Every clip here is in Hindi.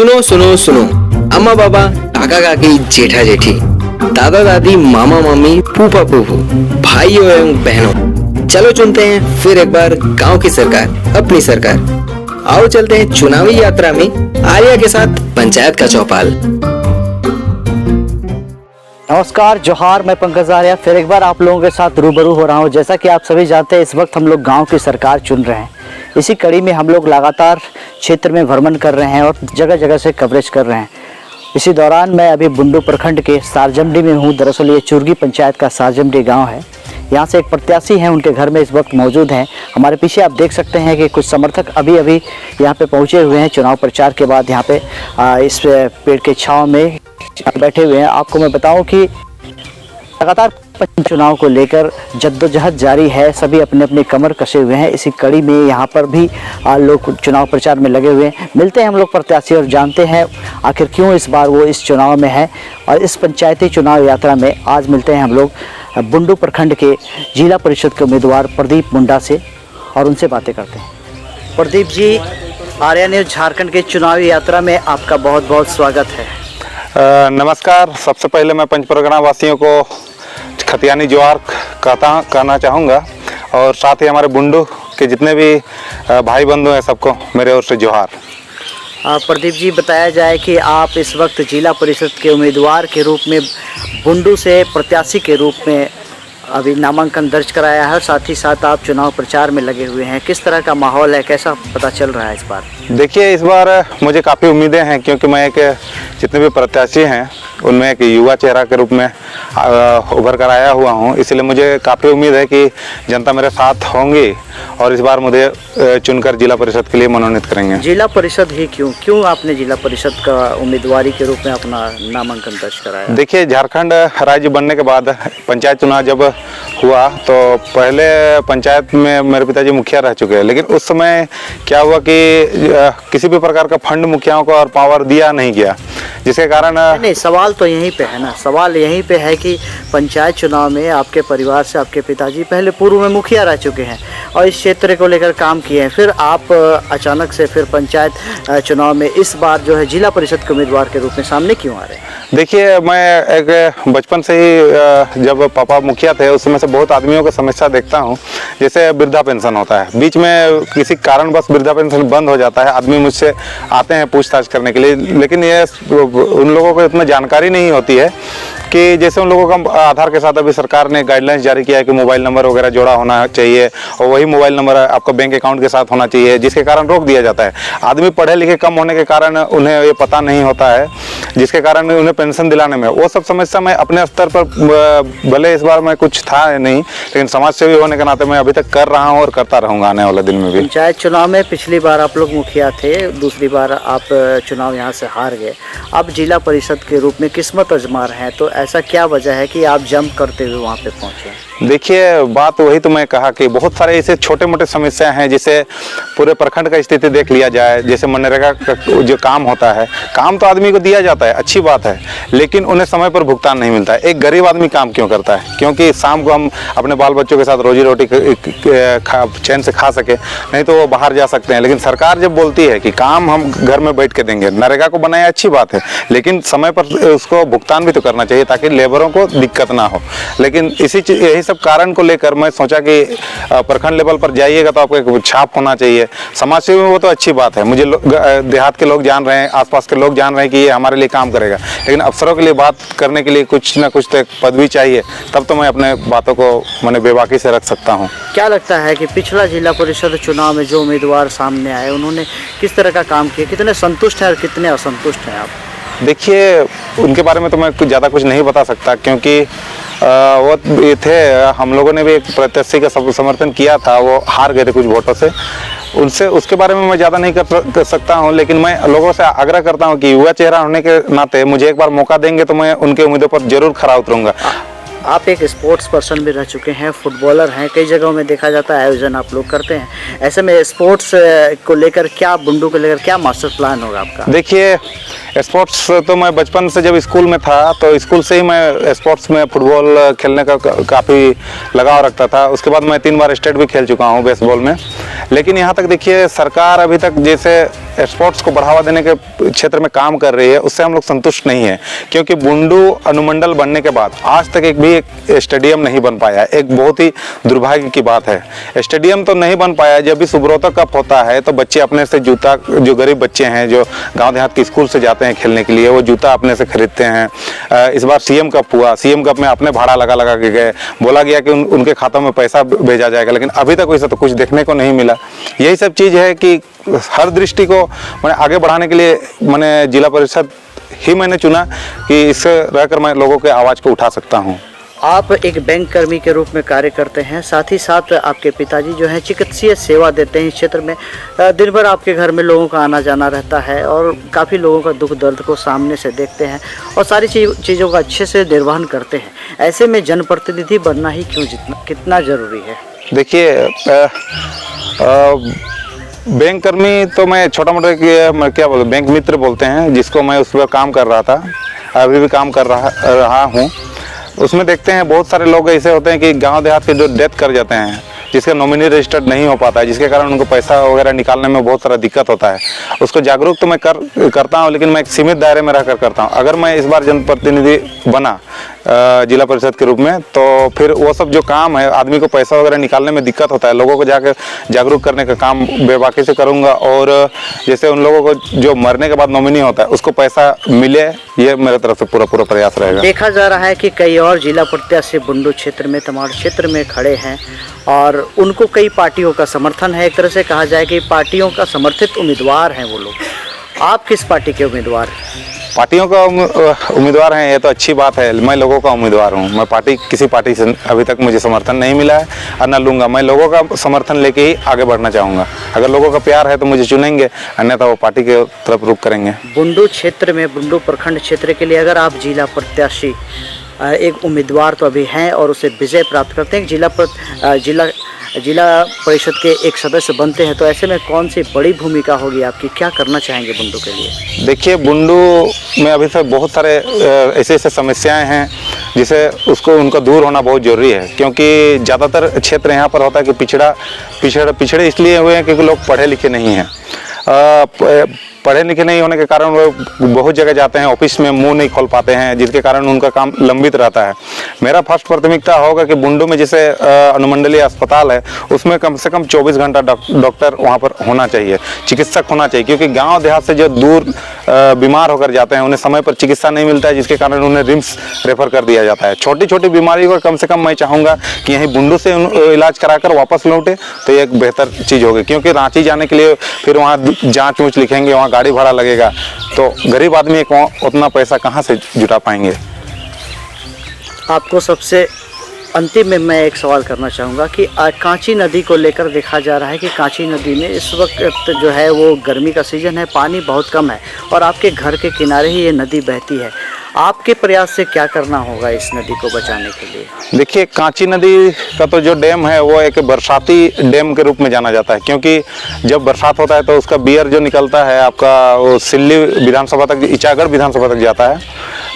सुनो सुनो सुनो, अम्मा बाबा, काका काकी, जेठा जेठी, दादा दादी, मामा मामी, फूफा फूफू, भाइयों एवं बहनों, चलो चुनते हैं फिर एक बार गांव की सरकार, अपनी सरकार। आओ चलते हैं चुनावी यात्रा में आर्या के साथ पंचायत का चौपाल। नमस्कार, जोहार। मैं पंकज आर्या फिर एक बार आप लोगों के साथ रूबरू हो रहा हूं। जैसा कि आप सभी जानते हैं, इस वक्त हम लोग गांव की सरकार चुन रहे हैं। इसी कड़ी में हम लोग लगातार क्षेत्र में भ्रमण कर रहे हैं और जगह जगह से कवरेज कर रहे हैं। इसी दौरान मैं अभी बुंडू प्रखंड के सारजमडी में हूं। दरअसल ये चुरगी पंचायत का सारजमडी गाँव है। यहाँ से एक प्रत्याशी हैं, उनके घर में इस वक्त मौजूद हैं। हमारे पीछे आप देख सकते हैं कि कुछ समर्थक अभी अभी यहाँ पे पहुँचे हुए हैं। चुनाव प्रचार के बाद यहाँ पे इस पेड़ के छांव में बैठे हुए हैं। आपको मैं बताऊं कि लगातार चुनाव को लेकर जद्दोजहद जारी है। सभी अपने अपने कमर कसे हुए हैं। इसी कड़ी में यहाँ पर भी लोग चुनाव प्रचार में लगे हुए हैं। मिलते हैं हम लोग प्रत्याशी और जानते हैं आखिर क्यों इस बार वो इस चुनाव में है। और इस पंचायती चुनाव यात्रा में आज मिलते हैं हम लोग बुंडू प्रखंड के जिला परिषद के उम्मीदवार प्रदीप मुंडा से और उनसे बातें करते हैं। प्रदीप जी, आर्या न्यूज़ झारखंड के चुनावी यात्रा में आपका बहुत बहुत स्वागत है। नमस्कार। सबसे पहले मैं पंचपरगना वासियों को खतियानी जोहार कहना चाहूँगा और साथ ही हमारे बुंडू के जितने भी भाई बंधु हैं सबको मेरे ओर से जोहार। प्रदीप जी, बताया जाए कि आप इस वक्त जिला परिषद के उम्मीदवार के रूप में बुंडू से प्रत्याशी के रूप में अभी नामांकन दर्ज कराया है। साथ ही साथ आप चुनाव प्रचार में लगे हुए हैं। किस तरह का माहौल है, कैसा पता चल रहा है इस बार? देखिए, इस बार मुझे काफ़ी उम्मीदें हैं क्योंकि मैं जितने भी प्रत्याशी हैं उनमें एक युवा चेहरा के रूप में उभर कर आया हुआ हूं। इसलिए मुझे काफ़ी उम्मीद है कि जनता मेरे साथ होंगी और इस बार मुझे चुनकर जिला परिषद के लिए मनोनीत करेंगे। जिला परिषद ही क्यों आपने जिला परिषद का उम्मीदवारी के रूप में अपना नामांकन दर्ज कराया? देखिए, झारखंड राज्य बनने के बाद पंचायत चुनाव जब हुआ तो पहले पंचायत में मेरे पिताजी मुखिया रह चुके हैं, लेकिन उस समय क्या हुआ कि किसी भी प्रकार का फंड मुखियाओं को और पावर दिया नहीं गया, जिसके कारण नहीं, सवाल तो यहीं पे है ना। सवाल यहीं पे है कि पंचायत चुनाव में आपके परिवार से आपके पिताजी पहले पूर्व में मुखिया रह चुके हैं और इस क्षेत्र को लेकर काम किए हैं। फिर आप अचानक से फिर पंचायत चुनाव में इस बार जो है जिला परिषद के उम्मीदवार के रूप में सामने क्यों आ रहे हैं? देखिए, मैं एक बचपन से ही जब पापा मुखिया थे उस समय से बहुत आदमियों की समस्या देखता हूँ। जैसे वृद्धा पेंशन होता है, बीच में किसी कारणवश वृद्धा पेंशन बंद हो जाता है। आदमी मुझसे आते हैं पूछताछ करने के लिए, लेकिन ये उन लोगों को इतना जानकारी नहीं होती है कि जैसे उन लोगों का आधार के साथ अभी सरकार ने गाइडलाइंस जारी किया है कि मोबाइल नंबर वगैरह जोड़ा होना चाहिए और वही मोबाइल नंबर आपका बैंक अकाउंट के साथ होना चाहिए, जिसके कारण रोक दिया जाता है। आदमी पढ़े लिखे कम होने के कारण उन्हें ये पता नहीं होता है, जिसके कारण उन्हें पेंशन दिलाने में वो सब समस्या मैं अपने स्तर पर, भले इस बार मैं कुछ था नहीं, लेकिन समाज सेवी होने के नाते मैं अभी तक कर रहा हूँ और करता रहूँगा आने वाले दिन में भी। पंचायत चुनाव में पिछली बार आप लोग मुखिया थे, दूसरी बार आप चुनाव यहाँ से हार गए। अब जिला परिषद के रूप में किस्मत आजमा रहे हैं, तो ऐसा क्या वजह है कि आप जंप करते हुए वहाँ पे पहुँचे? देखिए, बात वही तो मैं कहा कि बहुत सारे ऐसे छोटे मोटे समस्या हैं। जैसे पूरे प्रखंड का स्थिति देख लिया जाए, जैसे मनरेगा का जो काम होता है, काम तो आदमी को दिया जाता है, अच्छी बात है, लेकिन उन्हें समय पर भुगतान नहीं मिलता है। एक गरीब आदमी काम क्यों करता है? क्योंकि शाम को हम अपने बाल बच्चों के साथ रोजी रोटी चैन से खा सके, नहीं तो वो बाहर जा सकते हैं। लेकिन सरकार जब बोलती है कि काम हम घर में बैठ के देंगे, नरेगा को बनाया अच्छी बात है, लेकिन समय पर उसको भुगतान भी तो करना चाहिए ताकि लेबरों को दिक्कत ना हो। लेकिन यही सब कारण को लेकर मैं सोचा कि प्रखंड लेवल पर जाइएगा तो आपको एक छाप होना चाहिए। समाज सेवी में वो तो अच्छी बात है, मुझे देहात के लोग जान रहे हैं, आसपास के लोग जान रहे हैं कि ये हमारे लिए काम करेगा, लेकिन अफसरों के लिए बात करने के लिए कुछ ना कुछ तो एक पदवी चाहिए, तब तो मैं अपने बातों को मैंने बेबाकी से रख सकता हूँ। क्या लगता है कि पिछला जिला परिषद चुनाव में जो उम्मीदवार सामने आए उन्होंने किस तरह का काम किया? कितने संतुष्ट हैं और कितने असंतुष्ट हैं आप? देखिए, उनके बारे में तो मैं ज़्यादा कुछ नहीं बता सकता क्योंकि वो ये थे, हम लोगों ने भी एक प्रत्याशी का समर्थन किया था, वो हार गए थे कुछ वोटों से। उनसे उसके बारे में मैं ज़्यादा नहीं कर सकता हूं, लेकिन मैं लोगों से आग्रह करता हूं कि युवा चेहरा होने के नाते मुझे एक बार मौका देंगे तो मैं उनके उम्मीदों पर जरूर खरा उतरूंगा। आप एक स्पोर्ट्स पर्सन भी रह चुके हैं, फुटबॉलर हैं, कई जगहों में देखा जाता है आयोजन आप लोग करते हैं। ऐसे में स्पोर्ट्स को लेकर क्या, बुंडू को लेकर क्या मास्टर प्लान होगा आपका? देखिए, स्पोर्ट्स तो मैं बचपन से जब स्कूल में था तो स्कूल से ही मैं स्पोर्ट्स में फुटबॉल खेलने का काफ़ी लगाव रखता था। उसके बाद मैं 3 बार स्टेट भी खेल चुका हूँ बेसबॉल में। लेकिन यहाँ तक देखिए, सरकार अभी तक जैसे स्पोर्ट्स को बढ़ावा देने के क्षेत्र में काम कर रही है, उससे हम लोग संतुष्ट नहीं है। क्योंकि बुंडू अनुमंडल बनने के बाद आज तक एक स्टेडियम नहीं बन पाया। एक बहुत ही दुर्भाग्य की बात है। स्टेडियम तो नहीं बन पाया। जब भी सुब्रतो कप होता है तो बच्चे अपने से जूता, जो गरीब बच्चे हैं जो गांव देहात के स्कूल से जाते हैं खेलने के लिए, वो जूता अपने से खरीदते हैं। इस बार सीएम कप हुआ, सीएम कप में अपने भाड़ा लगा के गए, बोला गया कि उनके खातों में पैसा भेजा जाएगा, लेकिन अभी तक वैसा तो कुछ देखने को नहीं मिला। यही सब चीज़ है कि हर दृष्टि को मैंने आगे बढ़ाने के लिए मैंने जिला परिषद ही मैंने चुना कि इससे रहकर मैं लोगों के आवाज़ को उठा सकता हूँ। आप एक बैंक कर्मी के रूप में कार्य करते हैं, साथ ही साथ आपके पिताजी जो हैं चिकित्सीय सेवा देते हैं इस क्षेत्र में। दिन भर आपके घर में लोगों का आना जाना रहता है और काफ़ी लोगों का दुख दर्द को सामने से देखते हैं और सारी चीज़ों का अच्छे से निर्वहन करते हैं। ऐसे में जनप्रतिनिधि बनना ही कितना ज़रूरी है? देखिए, बैंक कर्मी तो मैं छोटा मोटा क्या बोलूं, बैंक मित्र बोलते हैं जिसको मैं उस पर काम कर रहा था, अभी भी काम कर रहा हूँ। उसमें देखते हैं बहुत सारे लोग ऐसे होते हैं कि गांव देहात के जो डेथ कर जाते हैं, जिसका नॉमिनी रजिस्टर्ड नहीं हो पाता है, जिसके कारण उनको पैसा वगैरह निकालने में बहुत सारा दिक्कत होता है। उसको जागरूक तो मैं करता हूँ, लेकिन मैं एक सीमित दायरे में रहकर करता हूँ। अगर मैं इस बार जनप्रतिनिधि बना जिला परिषद के रूप में, तो फिर वो सब जो काम है, आदमी को पैसा वगैरह निकालने में दिक्कत होता है, लोगों को जाकर जागरूक करने का काम बेबाकी से करूँगा। और जैसे उन लोगों को जो मरने के बाद नॉमिनी होता है उसको पैसा मिले, ये मेरे तरफ से पूरा प्रयास रहेगा। देखा जा रहा है कि कई और जिला प्रत्याशी बुंडू क्षेत्र में, तमाड़ क्षेत्र में खड़े हैं और उनको कई पार्टियों का समर्थन है। एक तरह से कहा जाए कि पार्टियों का समर्थित उम्मीदवार हैं वो लोग। आप किस पार्टी के उम्मीदवार हैं? पार्टियों का उम्मीदवार हैं, ये तो अच्छी बात है। मैं लोगों का उम्मीदवार हूँ। मैं किसी पार्टी से अभी तक मुझे समर्थन नहीं मिला है और न लूँगा। मैं लोगों का समर्थन लेके ही आगे बढ़ना चाहूँगा। अगर लोगों का प्यार है तो मुझे चुनेंगे, अन्यथा वो पार्टी के तरफ रुख करेंगे। बुंडू क्षेत्र में, बुंडू प्रखंड क्षेत्र के लिए अगर आप जिला प्रत्याशी, एक उम्मीदवार तो अभी हैं और उसे विजय प्राप्त करते हैं, जिला परिषद के एक सदस्य बनते हैं, तो ऐसे में कौन सी बड़ी भूमिका होगी आपकी? क्या करना चाहेंगे बुंडू के लिए? देखिए, बुंडू में अभी तक बहुत सारे ऐसे समस्याएं हैं जिसे उनका दूर होना बहुत ज़रूरी है। क्योंकि ज़्यादातर क्षेत्र यहाँ पर होता है कि पिछड़े इसलिए हुए हैं क्योंकि लोग पढ़े लिखे नहीं हैं। पढ़े लिखे नहीं होने के कारण वो बहुत जगह जाते हैं, ऑफिस में मुंह नहीं खोल पाते हैं, जिसके कारण उनका काम लंबित रहता है। मेरा फर्स्ट प्राथमिकता होगा कि बुंडू में जैसे अनुमंडलीय अस्पताल है, उसमें कम से कम 24 घंटा डॉक्टर वहाँ पर होना चाहिए, चिकित्सक होना चाहिए। क्योंकि गांव देहात से जो दूर बीमार होकर जाते हैं, उन्हें समय पर चिकित्सा नहीं मिलता है, जिसके कारण उन्हें रिम्स रेफर कर दिया जाता है। छोटी छोटी बीमारियों का कम से कम मैं चाहूँगा कि यहीं बुंडू से इलाज कराकर वापस लौटे, तो ये एक बेहतर चीज़ होगी। क्योंकि रांची जाने के लिए फिर वहाँ जाँच ऊँच लिखेंगे, वहाँ गाड़ी भाड़ा लगेगा, तो गरीब आदमी उतना पैसा कहाँ से जुटा पाएंगे। आपको सबसे अंतिम में मैं एक सवाल करना चाहूँगा कि कांची नदी को लेकर देखा जा रहा है कि कांची नदी में इस वक्त जो है वो गर्मी का सीज़न है, पानी बहुत कम है और आपके घर के किनारे ही ये नदी बहती है। आपके प्रयास से क्या करना होगा इस नदी को बचाने के लिए? देखिए, कांची नदी का तो जो डैम है वो एक बरसाती डैम के रूप में जाना जाता है। क्योंकि जब बरसात होता है तो उसका बियर जो निकलता है आपका, वो सिल्ली विधानसभा तक, इचागढ़ विधानसभा तक जाता है।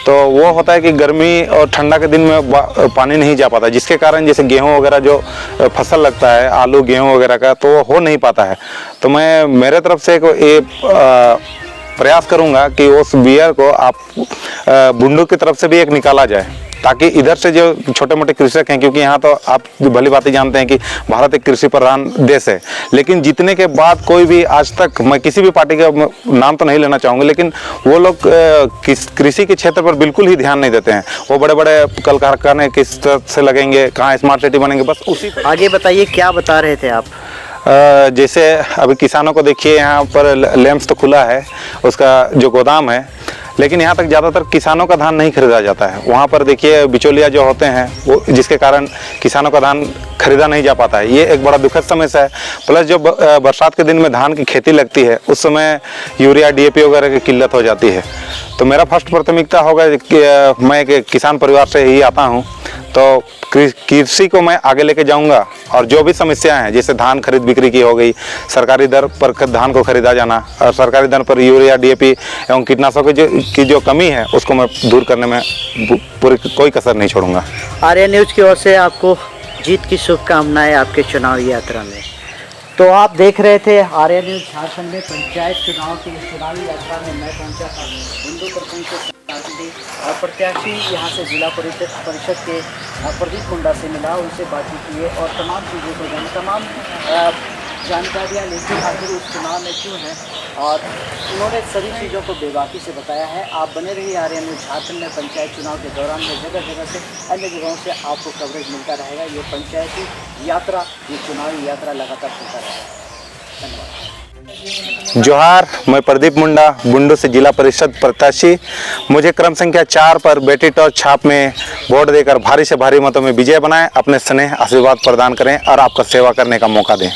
तो वो होता है कि गर्मी और ठंडा के दिन में पानी नहीं जा पाता, जिसके कारण जैसे गेहूँ वगैरह जो फसल लगता है, आलू गेहूँ वगैरह का, तो वो हो नहीं पाता है। तो मैं मेरे तरफ से प्रयास करूंगा कि उस बियर को आप बुंडू की तरफ से भी एक निकाला जाए, ताकि इधर से जो छोटे मोटे कृषक हैं, क्योंकि यहाँ तो आप भली बात जानते हैं कि भारत एक कृषि प्रधान देश है, लेकिन जीतने के बाद कोई भी आज तक, मैं किसी भी पार्टी का नाम तो नहीं लेना चाहूँगा, लेकिन वो लोग कृषि के क्षेत्र पर बिल्कुल ही ध्यान नहीं देते हैं। वो बड़े बड़े कल कारखाने किस तरह से लगेंगे, कहाँ स्मार्ट सिटी बनेंगे, बस उसी। आगे बताइए, क्या बता रहे थे आप? जैसे अभी किसानों को देखिए, यहाँ पर लैंप्स तो खुला है, उसका जो गोदाम है, लेकिन यहाँ तक ज़्यादातर किसानों का धान नहीं खरीदा जाता है। वहाँ पर देखिए बिचौलिया जो होते हैं, वो जिसके कारण किसानों का धान खरीदा नहीं जा पाता है। ये एक बड़ा दुखद समस्या है। प्लस जो बरसात के दिन में धान की खेती लगती है उस समय यूरिया DAP वगैरह की किल्लत हो जाती है। तो मेरा फर्स्ट प्राथमिकता होगा कि मैं एक किसान परिवार से ही आता हूँ, तो कृषि को मैं आगे लेके जाऊंगा और जो भी समस्याएं हैं जैसे धान खरीद बिक्री की हो गई, सरकारी दर पर धान को खरीदा जाना और सरकारी दर पर यूरिया DAP एवं कीटनाशकों की जो कमी है उसको मैं दूर करने में पूरी कोई कसर नहीं छोड़ूंगा। आर्या न्यूज़ की ओर से आपको जीत की शुभकामनाएं आपके चुनावी यात्रा में। तो आप देख रहे थे आर्या न्यूज़ झारखंड में पंचायत चुनाव की चुनावी यात्रा में मैं पहुंचा था बुंडू प्रखंड के और प्रत्याशी यहाँ से जिला परिषद के प्रदीप मुंडा से मिला, उनसे बातचीत किए और तमाम चीज़ों को जानी, तमाम जानकारियाँ लेकिन आखिर उस चुनाव में क्यों है और उन्होंने सभी चीज़ों को बेबाकी से बताया है। आप बने रहिए आर्या न्यूज़ झारखंड में। पंचायत चुनाव के दौरान में जगह जगह से अन्य जगहों से आपको कवरेज मिलता रहेगा। ये पंचायती यात्रा, ये चुनावी यात्रा लगातार चलता रहेगा। धन्यवाद। जोहार, मैं प्रदीप मुंडा, बुंडू से जिला परिषद प्रत्याशी। मुझे क्रम संख्या 4 पर बेटी टॉर्च छाप में वोट देकर भारी से भारी मतों में विजय बनाएं, अपने स्नेह आशीर्वाद प्रदान करें और आपका सेवा करने का मौका दें।